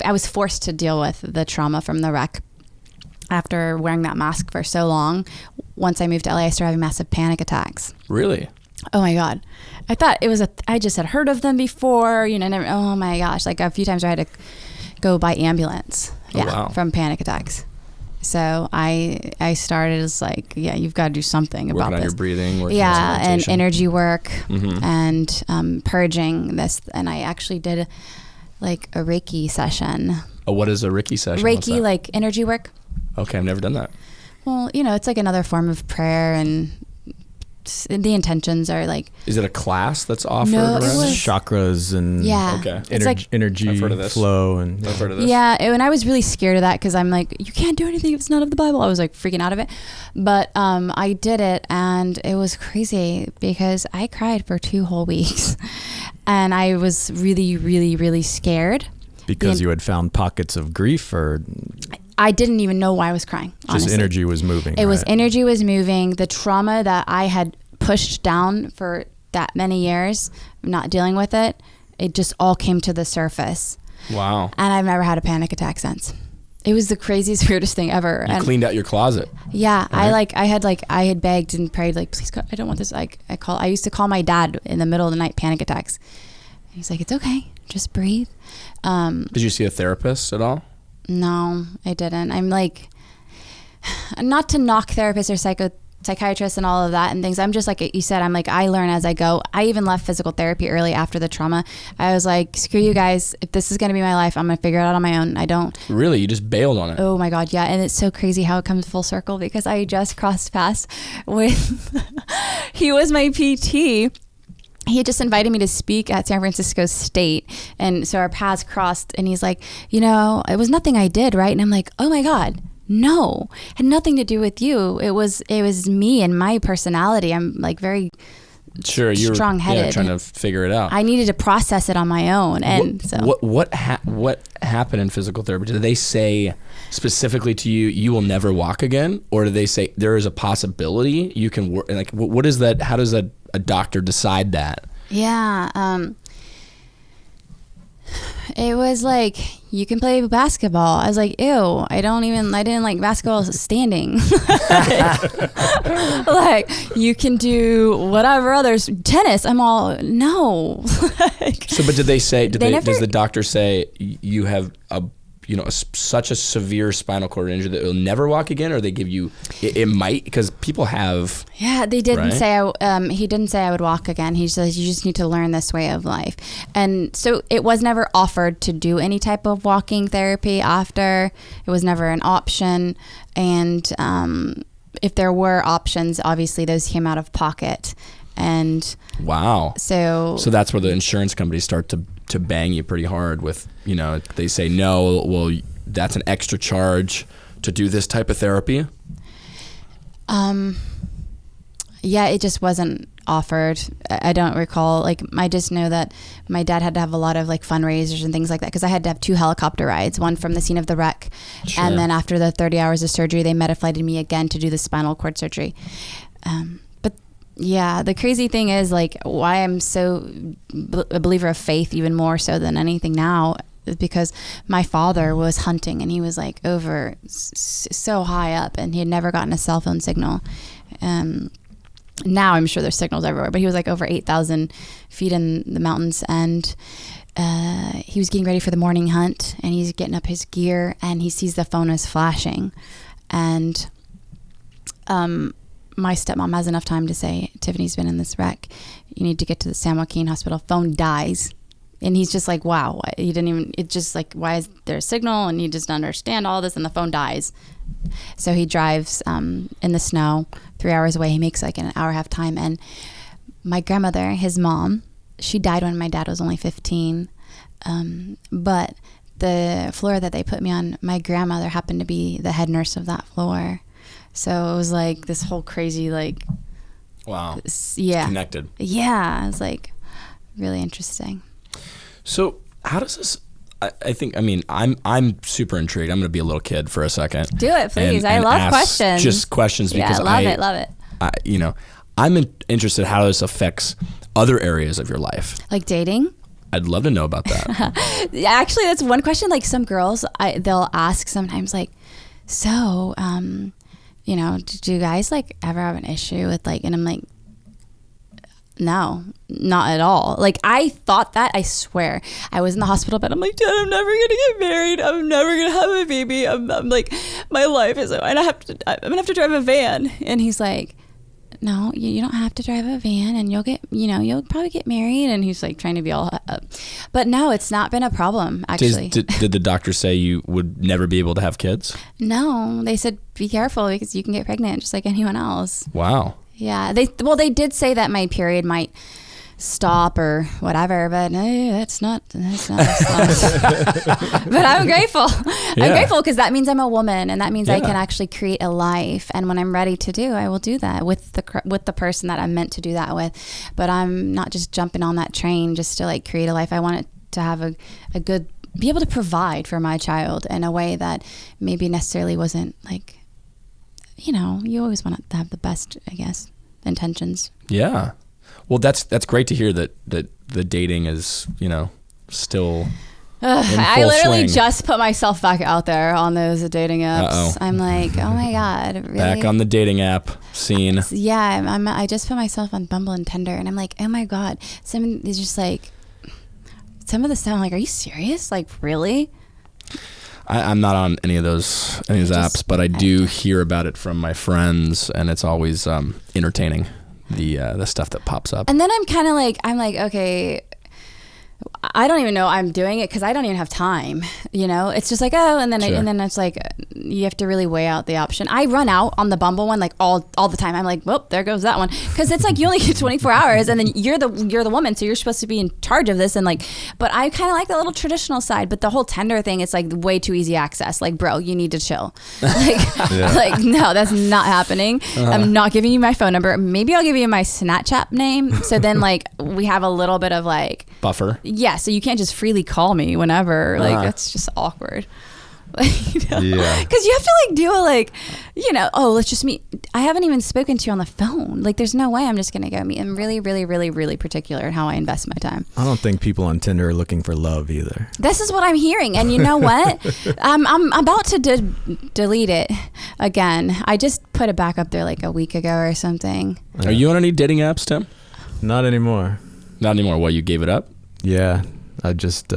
I was forced to deal with the trauma from the wreck. After wearing that mask for so long, once I moved to LA, I started having massive panic attacks. Really? Oh my God. I thought it was I just had heard of them before, oh my gosh. Like a few times I had to go by ambulance. From panic attacks. So I started as like, you've got to do something about this. Working on your breathing. Working on and meditation. energy work and purging this. And I actually did like a Reiki session. Oh, what is a Reiki session? Reiki, like energy work. Okay, I've never done that. Well, it's like another form of prayer, and the intentions are like... Is it a class that's offered? No, it was... Chakras and energy I've heard of this. flow. And I've heard of this. Yeah, and I was really scared of that, because I'm like, you can't do anything if it's not of the Bible. I was like freaking out of it. But I did it, and it was crazy, because I cried for 2 whole weeks. And I was really, really, really scared. Because you had found pockets of grief, or... I didn't even know why I was crying, honestly. Just energy was moving. It was energy was moving. The trauma that I had pushed down for that many years, not dealing with it, it just all came to the surface. Wow. And I've never had a panic attack since. It was the craziest, weirdest thing ever. You cleaned out your closet. Yeah. Right? I had begged and prayed, like, please God, I don't want this. I used to call my dad in the middle of the night, panic attacks. And he's like, it's okay. Just breathe. Did you see a therapist at all? No, I didn't. I'm like, not to knock therapists or psychiatrists and all of that and things. I'm just like you said, I'm like, I learn as I go. I even left physical therapy early after the trauma. I was like, screw you guys. If this is going to be my life, I'm going to figure it out on my own. I don't. Really? You just bailed on it? Oh my God. Yeah. And it's so crazy how it comes full circle, because I just crossed paths with, he was my PT. He had just invited me to speak at San Francisco State. And so our paths crossed, and he's like, it was nothing I did, right? And I'm like, oh my God, no, it had nothing to do with you. It was me and my personality. I'm like very strong-headed. Trying to figure it out. I needed to process it on my own. And what happened in physical therapy? Did they say specifically to you, you will never walk again? Or did they say there is a possibility you can work? Like, what is that? How does a doctor decide that? Yeah. It was like, you can play basketball. I was like, ew, I didn't like basketball standing. Like, you can do whatever others, tennis. I'm all, no. But did they say, does the doctor say you have such a severe spinal cord injury that you'll never walk again, or they give you, it might, because people have. Yeah, they didn't say, he didn't say I would walk again. He says, you just need to learn this way of life. And so it was never offered to do any type of walking therapy after. It was never an option. And if there were options, obviously those came out of pocket. And wow. So that's where the insurance companies start to bang you pretty hard with, they say, no, well, that's an extra charge to do this type of therapy. Yeah, it just wasn't offered. I don't recall. Like, I just know that my dad had to have a lot of like fundraisers and things like that, because I had to have 2 helicopter rides, one from the scene of the wreck. Sure. And then after the 30 hours of surgery, they metaflighted me again to do the spinal cord surgery. But yeah, the crazy thing is, like, why I'm so a believer of faith, even more so than anything now, because my father was hunting and he was like over so high up and he had never gotten a cell phone signal. Now I'm sure there's signals everywhere, but he was like over 8,000 feet in the mountains, and he was getting ready for the morning hunt, and he's getting up his gear, and he sees the phone is flashing, and my stepmom has enough time to say, Tiffany's been in this wreck. You need to get to the San Joaquin Hospital. Phone dies. And he's just like, wow, he didn't even, it's just like, why is there a signal? And he doesn't understand all this, and the phone dies. So he drives in the snow 3 hours away. He makes like an hour and a half time. And my grandmother, his mom, she died when my dad was only 15. But the floor that they put me on, my grandmother happened to be the head nurse of that floor. So it was like this whole crazy, like, wow, yeah, it's connected. Yeah, it was like really interesting. So how does this? I think. I mean, I'm super intrigued. I'm going to be a little kid for a second. Do it, please. And I love ask questions. Just questions because I love it. I'm interested how this affects other areas of your life, like dating. I'd love to know about that. Actually, that's one question. Like some girls, they'll ask sometimes, like, so, do you guys like ever have an issue with like? And I'm like, no, not at all. Like I thought that, I swear. I was in the hospital bed. I'm like, Dad, I'm never gonna get married. I'm never gonna have a baby. I'm like, my life is, and I'm gonna have to drive a van. And he's like, no, you don't have to drive a van, and you'll probably get married. And he's like trying to be all up. But no, it's not been a problem, actually. Did the doctor say you would never be able to have kids? No, they said be careful because you can get pregnant just like anyone else. Wow. Yeah, they did say that my period might stop or whatever, but that's not. But I'm grateful. Yeah. I'm grateful because that means I'm a woman, and that means I can actually create a life. And when I'm ready to do, I will do that with the person that I'm meant to do that with. But I'm not just jumping on that train just to like create a life. I want it to have a good, be able to provide for my child in a way that maybe necessarily wasn't like. You always want to have the best, I guess, intentions. Yeah. Well, that's great to hear that the dating is, still I literally just put myself back out there on those dating apps. Uh-oh. I'm like, oh my God, really? Back on the dating app scene. Yeah, I just put myself on Bumble and Tinder, and I'm like, oh my God. Some of the stuff, I'm like, are you serious? Like, really? I'm not on any of those apps, but I do hear about it from my friends, and it's always entertaining, the stuff that pops up. And then I'm kind of like, okay, I don't even know I'm doing it because I don't even have time. It's just like, oh, and then sure. And then it's like you have to really weigh out the option. I run out on the Bumble one like all the time. I'm like, well, there goes that one, because it's like you only get 24 hours, and then you're the woman, so you're supposed to be in charge of this. And like, but I kind of like the little traditional side. But the whole Tinder thing, it's like way too easy access. Like, bro, you need to chill. Like, no, that's not happening. I'm not giving you my phone number. Maybe I'll give you my Snapchat name. So then like we have a little bit of like buffer. Yeah, so you can't just freely call me whenever. Like, that's just awkward. Yeah. Because you have to like do a like, let's just meet. I haven't even spoken to you on the phone. Like, there's no way I'm just gonna go meet. I'm really, really, really, really particular in how I invest my time. I don't think people on Tinder are looking for love either. This is what I'm hearing, and you know what? I'm about to delete it again. I just put it back up there like a week ago or something. Are you on any dating apps, Tim? Not anymore. Not anymore. What, you gave it up? Yeah, I just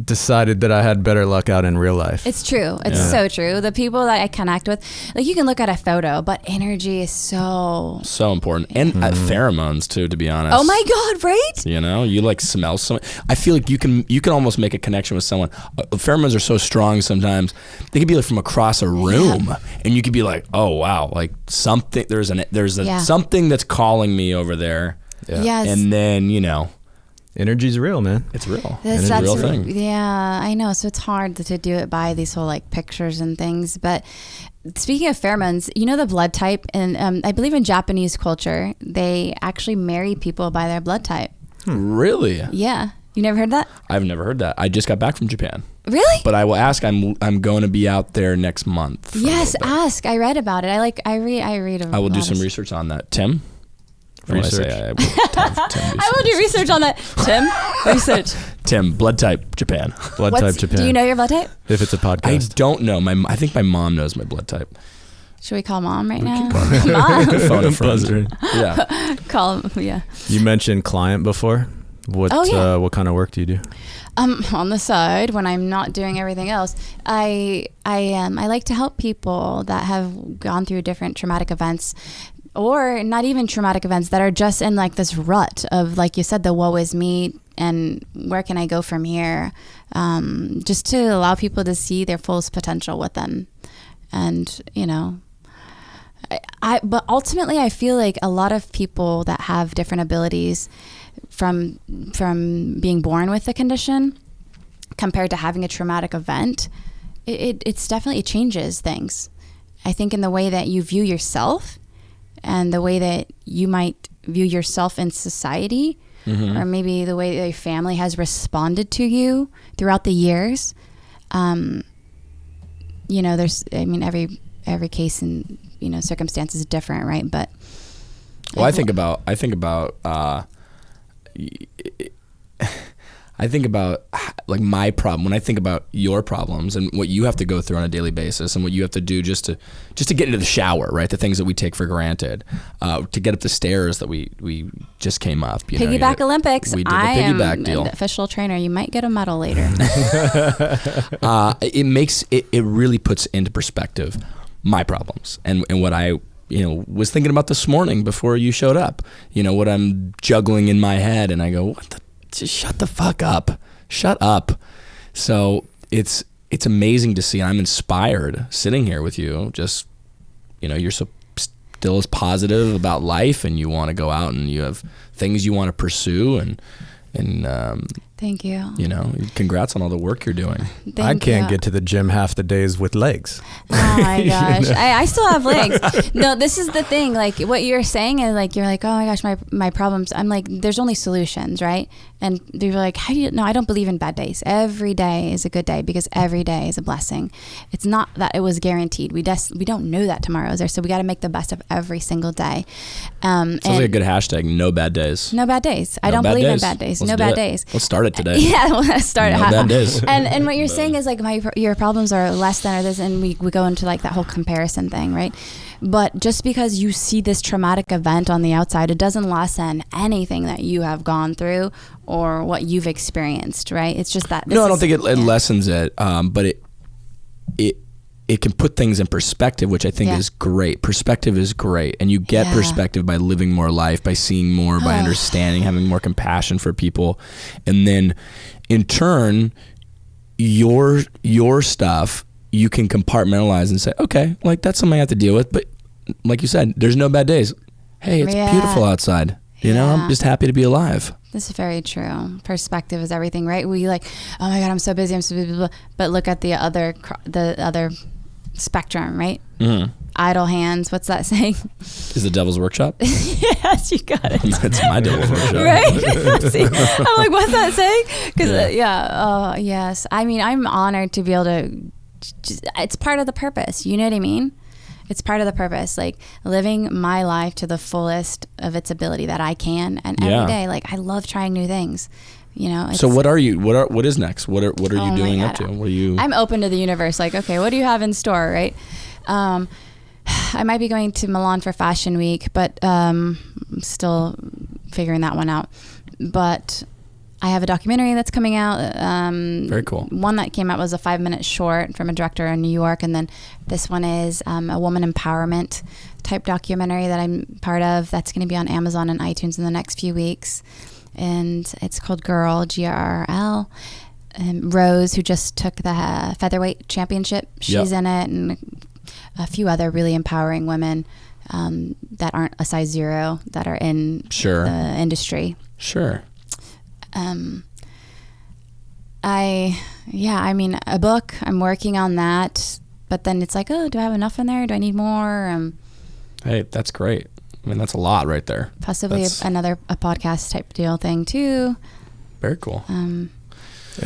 decided that I had better luck out in real life. It's true. It's so true. The people that I connect with, like, you can look at a photo, but energy is so important. And pheromones too, to be honest. Oh my God, right? You like smell someone. I feel like you can almost make a connection with someone. Pheromones are so strong sometimes. They could be like from across a room, and you could be like, oh wow, like something. There's something that's calling me over there. Yeah. Yes. And then energy's real, man. It's real. That's a real thing. Yeah, I know. So it's hard to do it by these whole like pictures and things. But speaking of pheromones, the blood type, and I believe in Japanese culture, they actually marry people by their blood type. Really? Yeah. You never heard that? I've never heard that. I just got back from Japan. Really? But I will ask. I'm going to be out there next month. Yes, ask. I read about it. I read. I will do some research on that. Tim? When I say Research. I will have Tim do I will do research on that. Tim, research. Tim, blood type, Japan. Blood type Japan. Do you know your blood type? If it's a I podcast. don't know. I think my mom knows my blood type. Should we call mom right now? Mom. Phone a friend. Buzzer. Yeah. Call, yeah. You mentioned client before. What what kind of work do you do? On the side, when I'm not doing everything else, I like to help people that have gone through different traumatic events, or not even traumatic events, that are just in like this rut of, like you said, the woe is me and where can I go from here, just to allow people to see their fullest potential with them. And but ultimately I feel like a lot of people that have different abilities from being born with the condition compared to having a traumatic event, it's definitely, it changes things. I think in the way that you view yourself and the way that you might view yourself in society, or maybe the way that your family has responded to you throughout the years. There's, every case and, circumstance is different, right? But I think about like my problem. When I think about your problems and what you have to go through on a daily basis and what you have to do just to get into the shower, right? The things that we take for granted, to get up the stairs that we just came up. Piggyback Olympics. We did the piggyback deal. An official trainer. You might get a medal later. It really puts into perspective my problems and what I was thinking about this morning before you showed up. What I'm juggling in my head, and I go, just shut the fuck up. Shut up. So it's amazing to see. I'm inspired sitting here with you. Just, you're still as positive about life, and you want to go out and you have things you want to pursue, and Thank you. Congrats on all the work you're doing. I can't get to the gym half the days with legs. Oh my gosh. I still have legs. No, this is the thing. Like what you're saying is like, you're like, oh my gosh, my problems. I'm like, there's only solutions, right? And they're like, how do you know? I don't believe in bad days. Every day is a good day because every day is a blessing. It's not that it was guaranteed. We don't know that tomorrow is there. So we got to make the best of every single day. Sounds like a good hashtag. No bad days. No bad days. I don't believe in bad days. No bad days. Let's start it today. Yeah, let's start it. No bad days. And what you're saying is like your problems are less than or this, and we go into like that whole comparison thing, right? But just because you see this traumatic event on the outside, it doesn't lessen anything that you have gone through or what you've experienced, right? It's just that. No, I don't think it lessens it, but it can put things in perspective, which I think is great. Perspective is great. And you get perspective by living more life, by seeing more, by understanding, having more compassion for people. And then in turn, your stuff, you can compartmentalize and say, okay, like that's something I have to deal with. But like you said, there's no bad days. Hey, it's beautiful outside. I'm just happy to be alive. This is very true. Perspective is everything, right? We like, oh my God, I'm so busy. But look at the other spectrum, right? Mm-hmm. Idle hands. What's that saying? Is the Devil's Workshop? Yes, you got it. That's my Devil's Workshop. Right? See, I'm like, what's that saying? Because yes. I mean, I'm honored to be able to. It's part of the purpose. You know what I mean? It's part of the purpose, like living my life to the fullest of its ability that I can, and every day, like I love trying new things. So what are you? What is next? What are you doing up to? What are you? I'm open to the universe. Like, okay, what do you have in store, right? I might be going to Milan for Fashion Week, but I'm still figuring that one out. But I have a documentary that's coming out. Very cool. One that came out was a 5-minute short from a director in New York. And then this one is a woman empowerment type documentary that I'm part of. That's going to be on Amazon and iTunes in the next few weeks. And it's called Girl, Grrl. Rose, who just took the featherweight championship, she's in it. And a few other really empowering women that aren't a size 0 that are in the industry. Sure. I mean, a book, I'm working on that, but then it's like, oh, do I have enough in there? Do I need more? Hey, that's great. I mean, that's a lot right there. Possibly a podcast type deal thing too. Very cool. And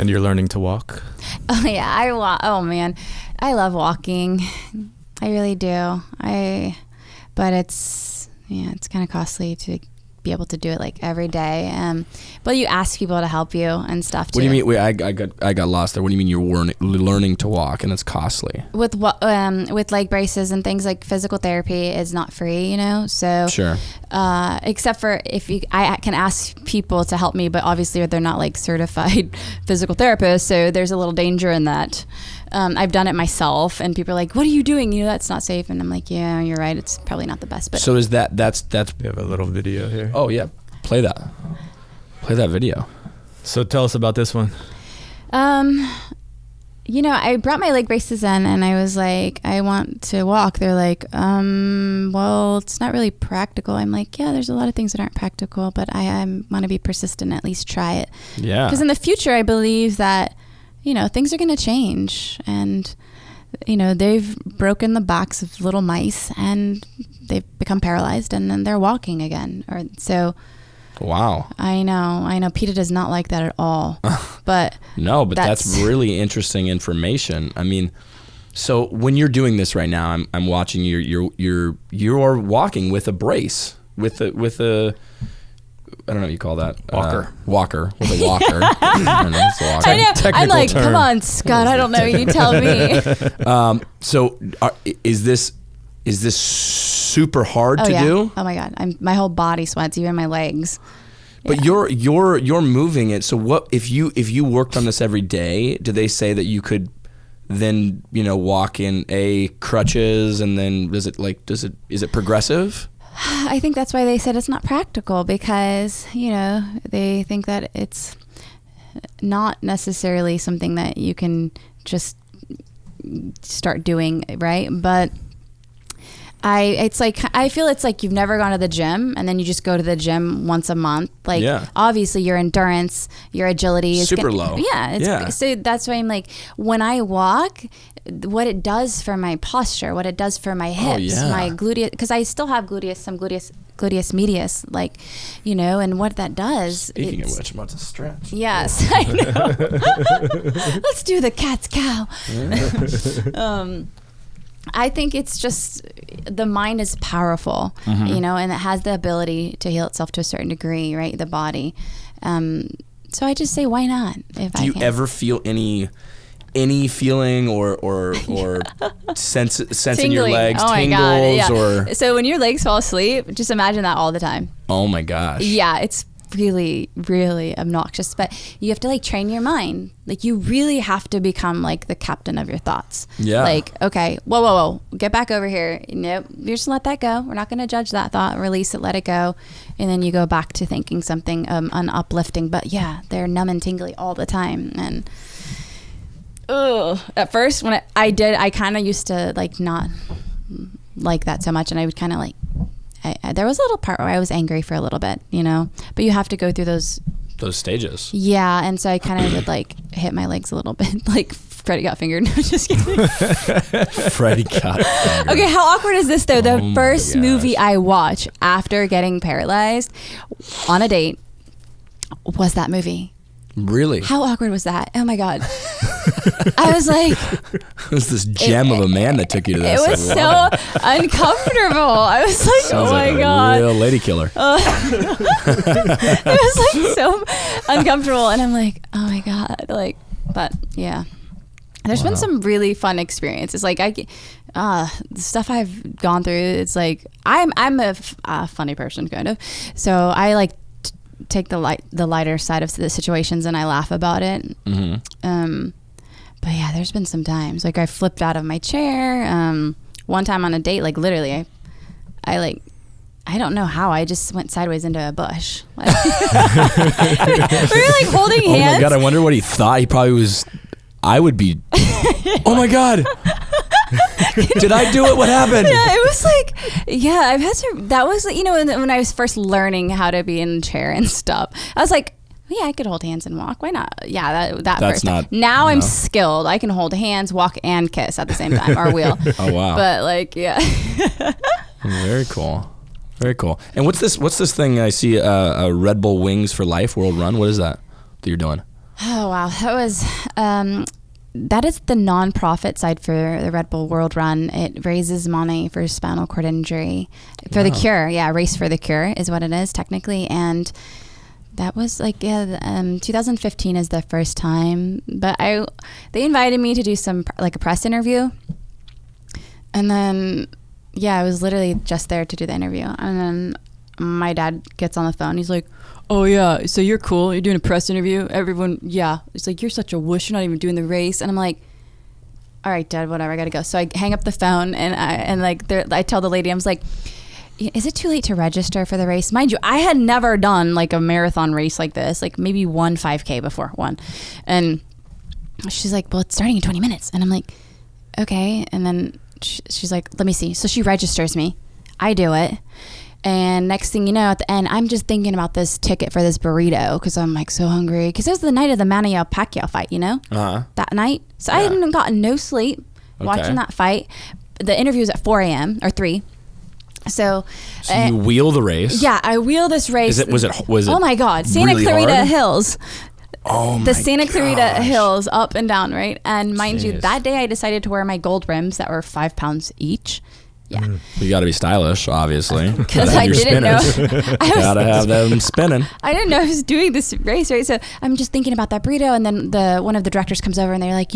you're learning to walk? Oh yeah, oh man, I love walking. I really do. But it's kind of costly to be able to do it like every day. But you ask people to help you and stuff too. What do you mean? Wait, I got lost there. What do you mean you're learning to walk and it's costly? With leg braces and things like physical therapy is not free, So Sure. Except for I can ask people to help me, but obviously they're not like certified physical therapists, so there's a little danger in that. I've done it myself, and people are like, "What are you doing? That's not safe." And I'm like, "Yeah, you're right. It's probably not the best." But so is that's We have a little video here. Oh yeah, play that video. So tell us about this one. I brought my leg braces in, and I was like, I want to walk. They're like, well, it's not really practical. I'm like, yeah, there's a lot of things that aren't practical, but I want to be persistent, at least try it. Yeah. Because in the future, I believe that, things are going to change. And, they've broken the backs of little mice, and they've become paralyzed, and then they're walking again. Wow. I know. PETA does not like that at all. But no, but that's really interesting information. I mean, so when you're doing this right now, I'm watching you're walking with a brace, with a I don't know what you call that. Walker with a walker. I don't know, it's a walker. I know. Technical I'm like, term. Come on, Scott. I don't know. You tell me. So is this super hard to do? Oh my God. My whole body sweats, even my legs. But you're moving it. So what if you worked on this every day? Do they say that you could then walk in crutches, and then is it progressive? I think that's why they said it's not practical, because they think that it's not necessarily something that you can just start doing, right? But I feel it's like you've never gone to the gym, and then you just go to the gym once a month. Like, obviously your endurance, your agility is super low. Yeah. So that's why I'm like, when I walk, what it does for my posture, what it does for my hips, my gluteus, because I still have gluteus medius, and what that does. Speaking of which, I'm about to stretch. Yes, I know. Let's do the cat's cow. I think it's just the mind is powerful, and it has the ability to heal itself to a certain degree, right? The body. So I just say, why not? Do you ever feel any feeling or sense in your legs, tingles, or? So when your legs fall asleep, just imagine that all the time. Oh my gosh. Yeah, it's really, really obnoxious, but you have to train your mind. You really have to become the captain of your thoughts. Yeah. Okay, whoa, get back over here. Nope, you just let that go. We're not going to judge that thought. Release it, let it go, and then you go back to thinking something uplifting. But yeah, they're numb and tingly all the time. And at first when I kind of used to not like that so much, and I would kind of there was a little part where I was angry for a little bit, but you have to go through those stages. Yeah. And so I kind of would hit my legs a little bit, like Freddie got fingered. No, just kidding. Freddie got fingered. Okay. How awkward is this though? The first movie I watched after getting paralyzed on a date was that movie. Really? How awkward was that? Oh my God. I was like, it was this gem of a man that took you to this. It was so uncomfortable. I was like, Sounds oh my God. Real lady killer. It was so uncomfortable. And I'm like, oh my God. But yeah. There's been some really fun experiences. The stuff I've gone through, it's I'm a funny person kind of. So I take the lighter side of the situations, and I laugh about it. But yeah, there's been some times I flipped out of my chair. One time on a date, literally, I don't know how, I just went sideways into a bush. We were holding hands. Oh my God, I wonder what he thought. He probably was. I would be. Oh my God. Did I do it? What happened? Yeah, it was I've had some, that was, when I was first learning how to be in a chair and stuff, I was like, yeah, I could hold hands and walk. Why not? Yeah, that's first time. Now I'm skilled. I can hold hands, walk, and kiss at the same time, or wheel. Oh, wow. But yeah. Very cool. Very cool. And what's this thing I see, Red Bull Wings for Life World Run? What is that you're doing? Oh, wow. That was, that is the nonprofit side for the Red Bull World Run. It raises money for spinal cord injury, for the cure. Yeah, Race for the Cure is what it is technically. And that was like 2015 is the first time. But they invited me to do some like a press interview, and then I was literally just there to do the interview. And then my dad gets on the phone. He's like, "Oh yeah, so you're cool. You're doing a press interview. Everyone, yeah." It's like, "You're such a wuss. You're not even doing the race." And I'm like, "All right, Dad, whatever. I gotta go." So I hang up the phone and I tell the lady, I was like, "Is it too late to register for the race?" Mind you, I had never done like a marathon race like this, like maybe one 5K before one. And she's like, "Well, it's starting in 20 minutes." And I'm like, "Okay." And then she's like, "Let me see." So she registers me. I do it. And next thing you know, at the end, I'm just thinking about this ticket for this burrito because I'm like so hungry. Because it was the night of the Manny Pacquiao fight, that night. So I hadn't gotten no sleep watching that fight. The interview was at 4 a.m. or 3. So you wheel the race? Yeah, I wheel this race. Was it? Oh my God, Santa really Clarita hard? Hills. Oh my The Santa Clarita gosh. Hills, up and down, right? And mind you, Jeez. that day I decided to wear my gold rims that were 5 pounds each. Yeah. You got to be stylish, obviously. Because I didn't know. Gotta have them spinning. I didn't know I was doing this race, right? So I'm just thinking about that burrito, and then one of the directors comes over and they're like,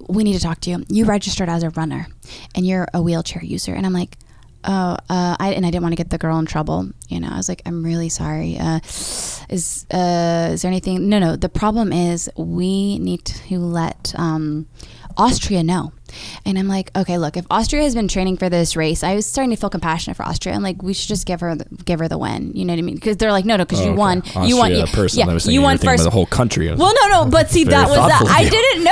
"We need to talk to you. You registered as a runner, and you're a wheelchair user." And I'm like, "Oh," I didn't want to get the girl in trouble. I was like, "I'm really sorry. Is there anything?" No. The problem is we need to let Austria know. And I'm like, okay, look, if Austria has been training for this race, I was starting to feel compassionate for Austria. I'm like, we should just give her the win. You know what I mean? Because they're like, no, because you won. Austria, You won. the person. I was thinking you you won were thinking first. about the whole country. Well, no. But see, Very that was thoughtful that. of you.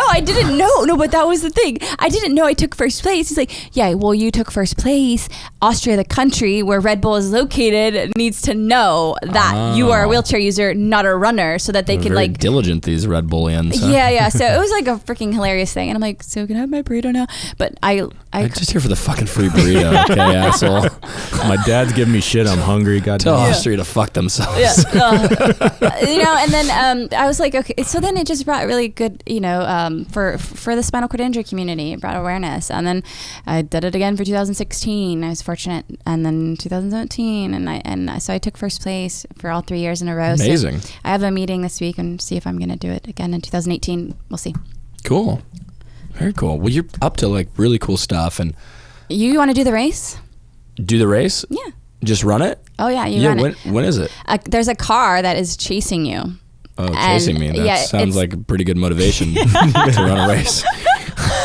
I didn't know. No, but that was the thing. I didn't know I took first place. He's like, yeah, well, you took first place. Austria, the country where Red Bull is located, needs to know that you are a wheelchair user, not a runner, so that they They're can very like diligent, these Red Bullians. Huh? Yeah. So it was like a freaking hilarious thing. And I'm like, so can I have my burrito now? But I'm just here for the fucking free burrito, okay, asshole. My dad's giving me shit. I'm hungry. God Tell damn. Austria to fuck themselves. and then I was like, okay. So then it just brought really good, for the spinal cord injury community, it brought awareness. And then I did it again for 2016. I was fortunate. And then 2017, so I took first place for all 3 years in a row. Amazing. So I have a meeting this week and see if I'm going to do it again in 2018. We'll see. Cool. Very cool. Well, you're up to like really cool stuff. And You want to do the race? do the race? Yeah. Just run it? Oh yeah, you run it. When is it? There's a car that is chasing you. Oh, chasing me. That sounds it's- like a pretty good motivation to run a race.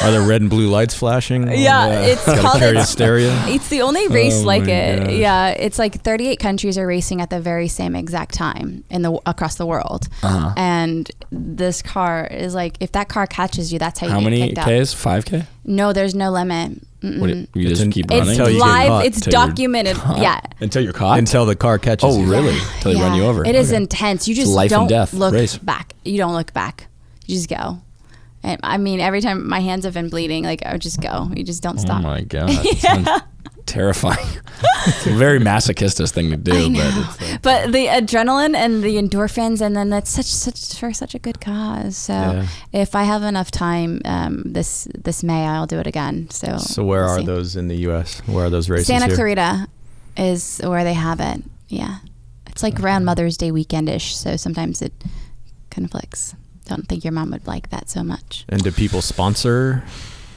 Are there red and blue lights flashing? It's Gotta called carry hysteria. It's the only race Oh like my it. gosh. Yeah, it's like 38 countries are racing at the very same exact time across the world. Uh-huh. And this car is like, if that car catches you, that's how you How get many kicked out. Ks? 5K? No, there's no limit. What, you just It's keep It's running? Until you get live. caught, It's till you're documented. caught? Yeah. Until you're caught? Until the car catches Oh, you. really? Until they run you over? It is Okay. intense. You It's just life and don't death look race. back. You don't look back. You just go. And I mean, every time my hands have been bleeding, like I would just go. You just don't Oh stop. my God. Sounds terrifying. It's a very masochistist thing to do. I know. But it's like, But the adrenaline and the endorphins, and then that's such a good cause. So Yeah. if I have enough time, this May I'll do it again. So where we'll are see. those in the U.S.? Where are those races Santa here? Clarita is where they have it. Yeah, it's like around Mother's Day weekendish. So sometimes it conflicts. Don't think your mom would like that so much. And do people sponsor?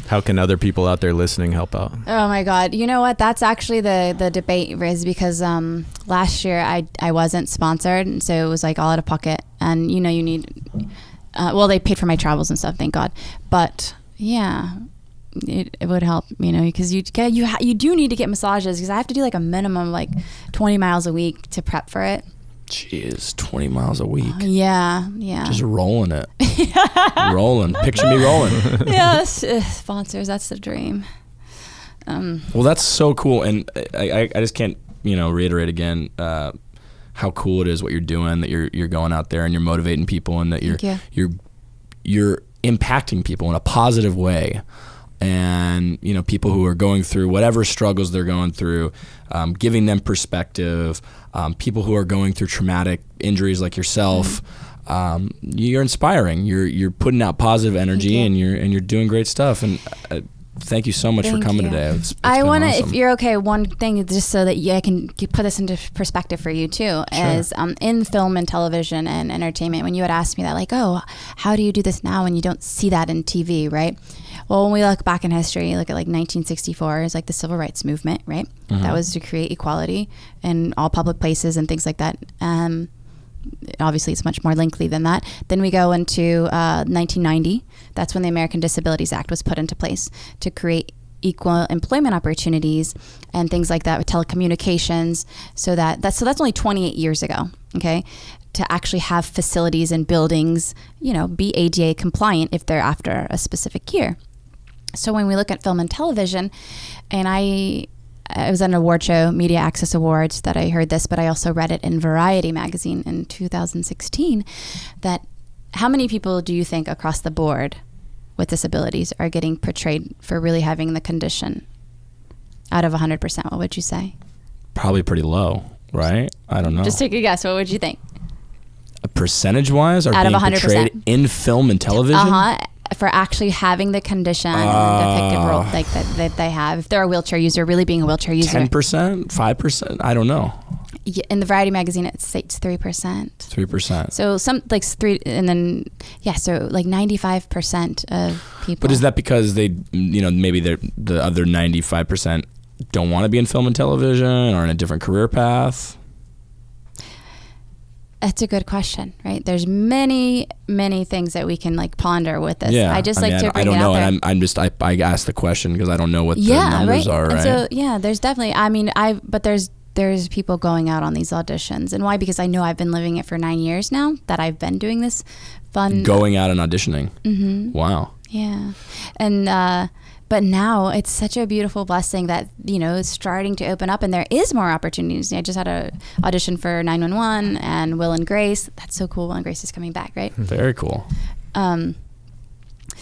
How can other people out there listening help out? Oh my God. You know what? That's actually the debate is because last year I wasn't sponsored. And so it was like all out of pocket. And you need, they paid for my travels and stuff, thank God. But yeah, it would help, because you do need to get massages because I have to do like a minimum of like 20 miles a week to prep for it. Jeez, 20 miles a week. Yeah. Just rolling it. Rolling. Picture me rolling. Yes. Sponsors, that's the dream. Well, that's so cool. And I just can't, reiterate again how cool it is what you're doing, that you're going out there and you're motivating people and that you're impacting people in a positive way. And, people who are going through whatever struggles they're going through, giving them perspective, people who are going through traumatic injuries like yourself, you're inspiring. You're putting out positive energy, and you're doing great stuff. And thank you so much for coming today. I want to, awesome. if you're okay, one thing just so that I can put this into perspective for you too, is in film and television and entertainment, when you had asked me that, like, oh, how do you do this now when you don't see that in TV, right? Well, when we look back in history, look at like 1964 is like the civil rights movement, right? Mm-hmm. That was to create equality in all public places and things like that. Obviously, it's much more lengthy than that. Then we go into 1990. That's when the American Disabilities Act was put into place to create equal employment opportunities and things like that with telecommunications. So that's only 28 years ago. Okay, to actually have facilities and buildings, be ADA compliant if they're after a specific year. So when we look at film and television, and I was at an award show, Media Access Awards, that I heard this, but I also read it in Variety magazine in 2016, that how many people do you think across the board with disabilities are getting portrayed for really having the condition? Out of 100%, what would you say? Probably pretty low, right? I don't know. Just take a guess. What would you think? Percentage-wise, are out being of 100%. portrayed in film and television? For actually having the condition and depicted role like that they have. If they're a wheelchair user, really being a wheelchair user. 10%? 5%? I don't know. In the Variety magazine, it states 3%. 3%. So some like 3, and then so like 95% of people. But is that because they, maybe the other 95% don't want to be in film and television or in a different career path? That's a good question, right? There's many, many things that we can like ponder with this. Yeah, I just like to bring it out there. I don't know, and I'm just I asked the question because I don't know what the numbers are, right? And so there's definitely. But there's people going out on these auditions, and why? Because I know I've been living it for 9 years now. That I've been doing this fun. Going out and auditioning. Mm-hmm. Wow. Yeah, and but now it's such a beautiful blessing that it's starting to open up, and there is more opportunities. I just had a audition for 911 and Will and Grace. That's so cool. Will and Grace is coming back, right? Very cool.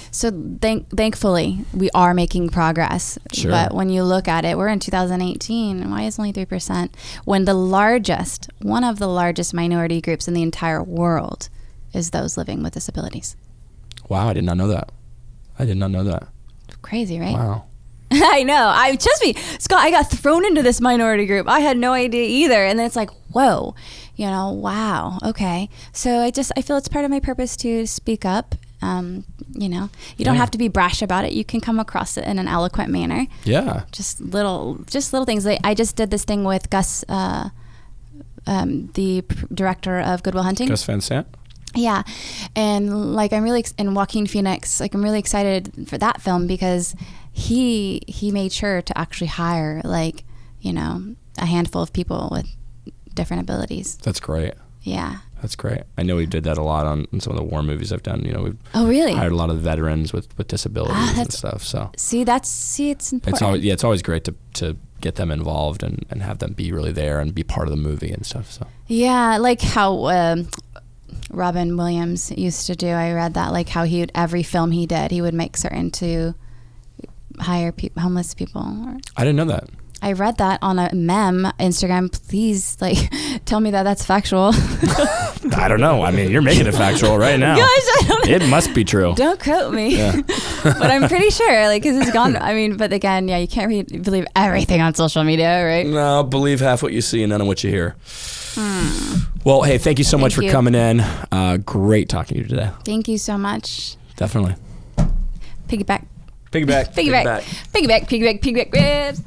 So thankfully we are making progress. Sure. But when you look at it, we're in 2018. Why is only 3%? When one of the largest minority groups in the entire world is those living with disabilities. Wow, I did not know that. Crazy, right? Wow. I know. Trust me, Scott, I got thrown into this minority group. I had no idea either. And then it's like, whoa, wow. Okay. So I feel it's part of my purpose to speak up. You don't have to be brash about it. You can come across it in an eloquent manner. Yeah. Just little things. Like I just did this thing with Gus, the director of Good Will Hunting. Gus Van Sant. Yeah, and like and Joaquin Phoenix, like I'm really excited for that film because he made sure to actually hire a handful of people with different abilities. That's great. Yeah. That's great. I know we did that a lot on some of the war movies I've done. We've really hired a lot of veterans with disabilities and stuff. So it's important. It's always great to get them involved and have them be really there and be part of the movie and stuff. So yeah, like how Robin Williams used to do. I read that, like how every film he did, he would make certain to hire homeless people. I didn't know that. I read that on a meme Instagram. Please, tell me that that's factual. I don't know. I mean, you're making it factual right now. It must be true. Don't quote me. Yeah. But I'm pretty sure, because it's gone. I mean, but again, you can't believe everything on social media, right? No, believe half what you see and none of what you hear. Well, hey, thank you so much for coming in. Great talking to you today. Thank you so much. Definitely. Piggyback. Piggyback. Piggyback. Piggyback. Piggyback. Piggyback. Piggyback.